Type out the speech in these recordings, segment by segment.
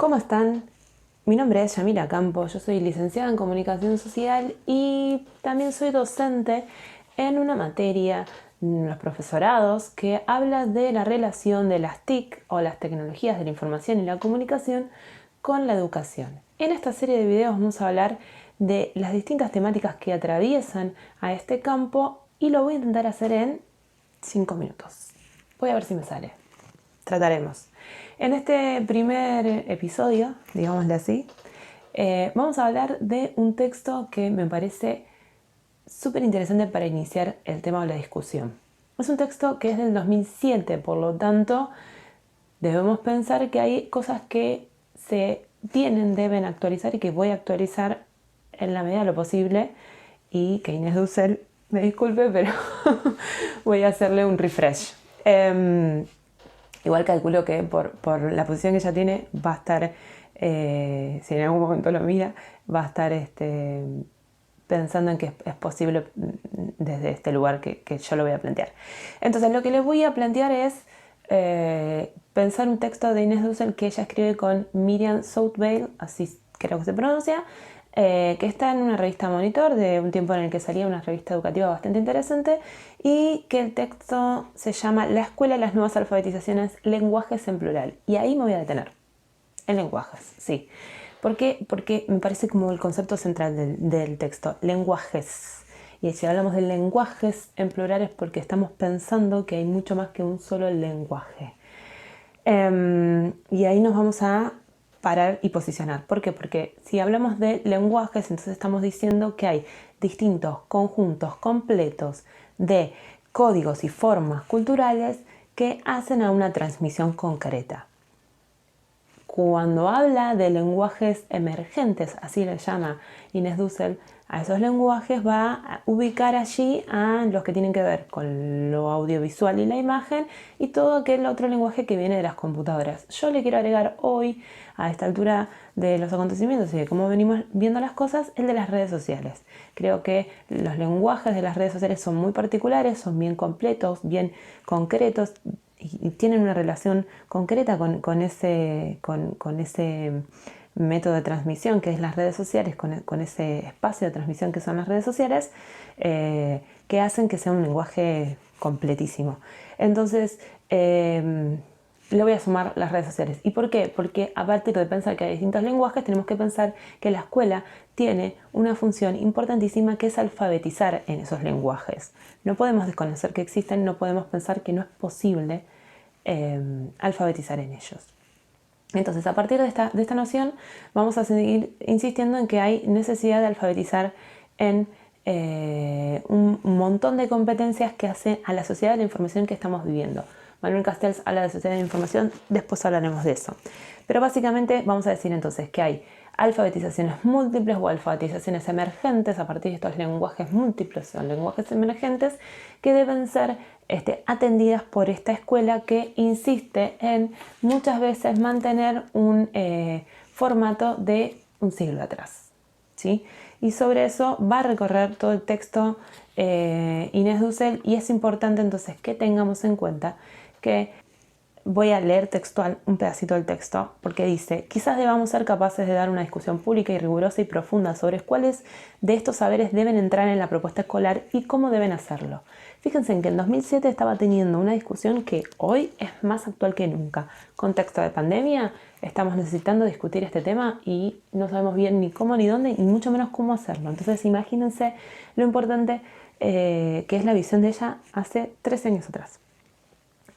¿Cómo están? Mi nombre es Yamila Campo, yo soy licenciada en Comunicación Social y también soy docente en una materia, en los profesorados, que habla de la relación de las TIC o las tecnologías de la información y la comunicación con la educación. En esta serie de videos vamos a hablar de las distintas temáticas que atraviesan a este campo y lo voy a intentar hacer en 5 minutos. Voy a ver si me sale. Trataremos. En este primer episodio, digámosle así, vamos a hablar de un texto que me parece súper interesante para iniciar el tema de la discusión. Es un texto que es del 2007, por lo tanto, debemos pensar que hay cosas que se deben actualizar y que voy a actualizar en la medida de lo posible y que Inés Dussel me disculpe, pero voy a hacerle un refresh. Igual calculo que por la posición que ella tiene va a estar, si en algún momento lo mira, va a estar pensando en que es posible desde este lugar que yo lo voy a plantear. Entonces lo que les voy a plantear es pensar un texto de Inés Dussel que ella escribe con Miriam Southvale, así creo que se pronuncia, que está en una revista Monitor, de un tiempo en el que salía una revista educativa bastante interesante, y que el texto se llama La escuela, las nuevas alfabetizaciones, lenguajes en plural. Y ahí me voy a detener, en lenguajes, sí. ¿Por qué? Porque me parece como el concepto central del texto, lenguajes. Y si hablamos de lenguajes en plural es porque estamos pensando que hay mucho más que un solo lenguaje. Y ahí nos vamos a parar y posicionar. ¿Por qué? Porque si hablamos de lenguajes, entonces estamos diciendo que hay distintos conjuntos completos de códigos y formas culturales que hacen a una transmisión concreta. Cuando habla de lenguajes emergentes, así le llama Inés Dussel, a esos lenguajes va a ubicar allí a los que tienen que ver con lo audiovisual y la imagen y todo aquel otro lenguaje que viene de las computadoras. Yo le quiero agregar hoy, a esta altura de los acontecimientos y de cómo venimos viendo las cosas, el de las redes sociales. Creo que los lenguajes de las redes sociales son muy particulares, son bien completos, bien concretos, y tienen una relación concreta con ese método de transmisión que es las redes sociales, con ese espacio de transmisión que son las redes sociales, que hacen que sea un lenguaje completísimo. Entonces, le voy a sumar las redes sociales. ¿Y por qué? Porque a partir de pensar que hay distintos lenguajes, tenemos que pensar que la escuela tiene una función importantísima que es alfabetizar en esos lenguajes. No podemos desconocer que existen, no podemos pensar que no es posible alfabetizar en ellos. Entonces, a partir de esta noción, vamos a seguir insistiendo en que hay necesidad de alfabetizar en un montón de competencias que hacen a la sociedad de la información que estamos viviendo. Manuel Castells habla de sociedad de la información, después hablaremos de eso. Pero básicamente vamos a decir entonces que hay alfabetizaciones múltiples o alfabetizaciones emergentes a partir de estos lenguajes múltiples o lenguajes emergentes que deben ser atendidas por esta escuela que insiste en muchas veces mantener un formato de un siglo atrás, ¿sí? Y sobre eso va a recorrer todo el texto Inés Dussel, y es importante entonces que tengamos en cuenta que voy a leer textual un pedacito del texto porque dice: quizás debamos ser capaces de dar una discusión pública y rigurosa y profunda sobre cuáles de estos saberes deben entrar en la propuesta escolar y cómo deben hacerlo. Fíjense en que en 2007 estaba teniendo una discusión que hoy es más actual que nunca. Contexto de pandemia, estamos necesitando discutir este tema y no sabemos bien ni cómo ni dónde y mucho menos cómo hacerlo. Entonces imagínense lo importante que es la visión de ella hace 13 años atrás.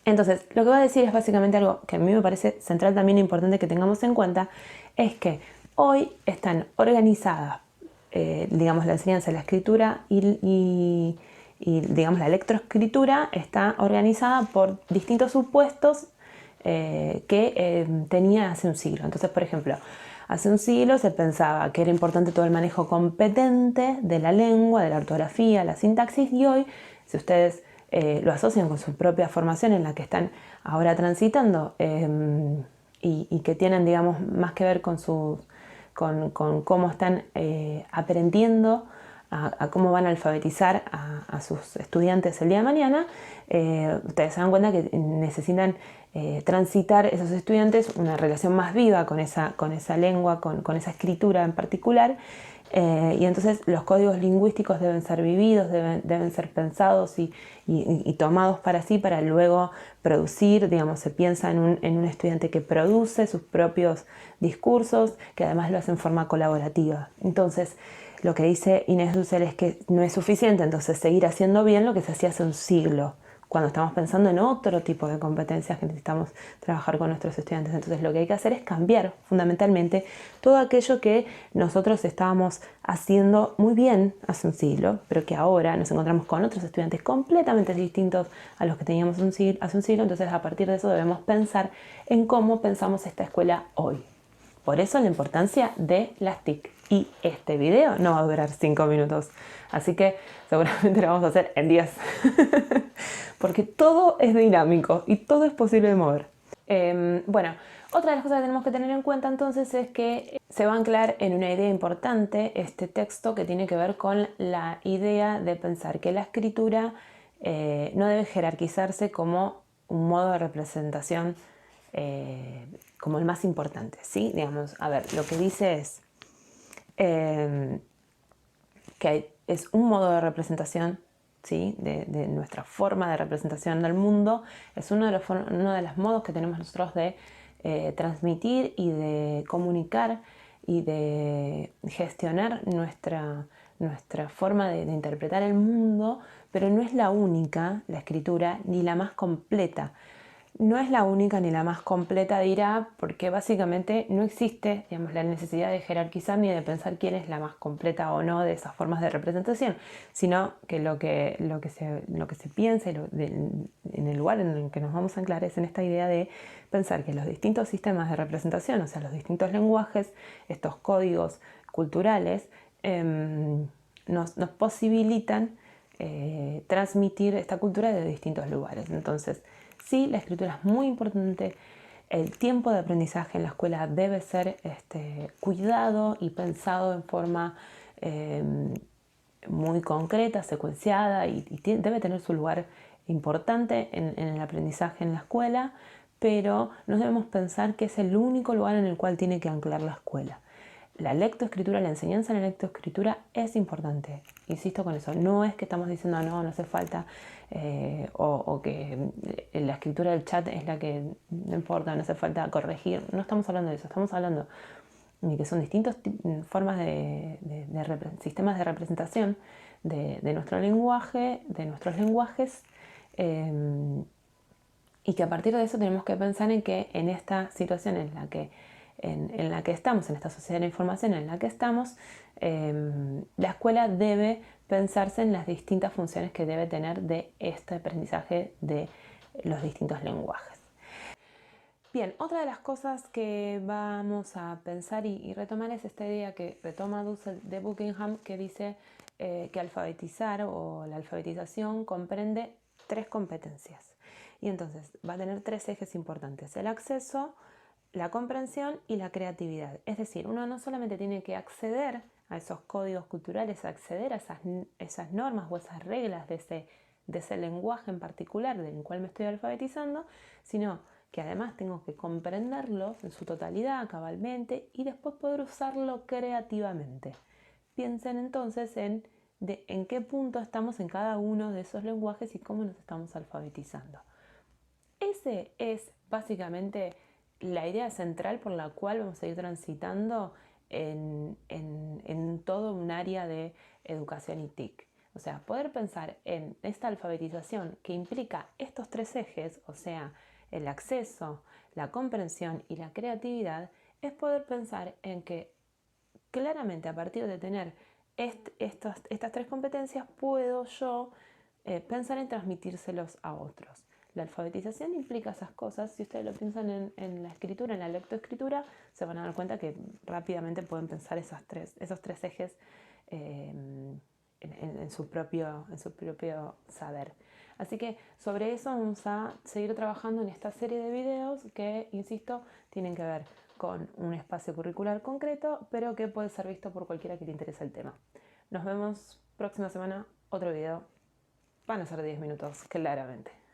Entonces, lo que voy a decir es básicamente algo que a mí me parece central, también importante que tengamos en cuenta, es que hoy están organizadas, digamos, la enseñanza de la escritura y, digamos, la lectoescritura está organizada por distintos supuestos que tenía hace un siglo. Entonces, por ejemplo, hace un siglo se pensaba que era importante todo el manejo competente de la lengua, de la ortografía, la sintaxis, y hoy, si ustedes lo asocian con su propia formación en la que están ahora transitando y que tienen, digamos, más que ver con cómo están aprendiendo a cómo van a alfabetizar a sus estudiantes el día de mañana, ustedes se dan cuenta que necesitan transitar esos estudiantes una relación más viva con esa lengua, con esa escritura en particular. Y entonces los códigos lingüísticos deben ser vividos, deben ser pensados y tomados para sí, para luego producir, digamos, se piensa en un estudiante que produce sus propios discursos, que además lo hace en forma colaborativa. Entonces, lo que dice Inés Dussel es que no es suficiente entonces seguir haciendo bien lo que se hacía hace un siglo, cuando estamos pensando en otro tipo de competencias que necesitamos trabajar con nuestros estudiantes. Entonces lo que hay que hacer es cambiar fundamentalmente todo aquello que nosotros estábamos haciendo muy bien hace un siglo, pero que ahora nos encontramos con otros estudiantes completamente distintos a los que teníamos hace un siglo. Entonces a partir de eso debemos pensar en cómo pensamos esta escuela hoy. Por eso la importancia de las TIC. Y este video no va a durar 5 minutos, así que seguramente lo vamos a hacer en 10. Porque todo es dinámico y todo es posible de mover. Bueno, otra de las cosas que tenemos que tener en cuenta entonces es que se va a anclar en una idea importante este texto que tiene que ver con la idea de pensar que la escritura no debe jerarquizarse como un modo de representación como el más importante, ¿sí? Digamos, a ver, lo que dice es que es un modo de representación, ¿sí? de nuestra forma de representación del mundo, es uno de los modos que tenemos nosotros de transmitir y de comunicar y de gestionar nuestra forma de interpretar el mundo, pero no es la única, la escritura, ni la más completa. No es la única ni la más completa, dirá, porque básicamente no existe, digamos, la necesidad de jerarquizar ni de pensar quién es la más completa o no de esas formas de representación, sino que lo que se piensa en el lugar en el que nos vamos a anclar es en esta idea de pensar que los distintos sistemas de representación, o sea, los distintos lenguajes, estos códigos culturales, nos posibilitan transmitir esta cultura de distintos lugares. Entonces, sí, la escritura es muy importante. El tiempo de aprendizaje en la escuela debe ser cuidado y pensado en forma muy concreta, secuenciada y debe tener su lugar importante en el aprendizaje en la escuela, pero no debemos pensar que es el único lugar en el cual tiene que anclar la escuela. La lectoescritura, la enseñanza en la lectoescritura es importante, insisto con eso, no es que estamos diciendo no hace falta o que la escritura del chat es la que no importa, no hace falta corregir, no estamos hablando de eso, estamos hablando de que son distintas formas sistemas de representación de nuestro lenguaje, de nuestros lenguajes, y que a partir de eso tenemos que pensar en que en esta situación en la que estamos, en esta sociedad de la información en la que estamos, la escuela debe pensarse en las distintas funciones que debe tener de este aprendizaje de los distintos lenguajes. Bien, otra de las cosas que vamos a pensar y retomar es esta idea que retoma Dussel de Buckingham, que dice que alfabetizar o la alfabetización comprende 3 competencias. Y entonces va a tener 3 ejes importantes: el acceso, la comprensión y la creatividad. Es decir, uno no solamente tiene que acceder a esos códigos culturales, acceder a esas normas o esas reglas de ese lenguaje en particular del cual me estoy alfabetizando, sino que además tengo que comprenderlo en su totalidad, cabalmente, y después poder usarlo creativamente. Piensen entonces en qué punto estamos en cada uno de esos lenguajes y cómo nos estamos alfabetizando. Ese es básicamente la idea central por la cual vamos a ir transitando en todo un área de educación y TIC. O sea, poder pensar en esta alfabetización que implica estos 3 ejes, o sea, el acceso, la comprensión y la creatividad, es poder pensar en que claramente a partir de tener estas 3 competencias puedo yo pensar en transmitírselos a otros. La alfabetización implica esas cosas. Si ustedes lo piensan en la escritura, en la lectoescritura, se van a dar cuenta que rápidamente pueden pensar esos tres ejes en su propio saber. Así que sobre eso vamos a seguir trabajando en esta serie de videos que, insisto, tienen que ver con un espacio curricular concreto, pero que puede ser visto por cualquiera que le interese el tema. Nos vemos próxima semana, otro video. Van a ser 10 minutos, claramente.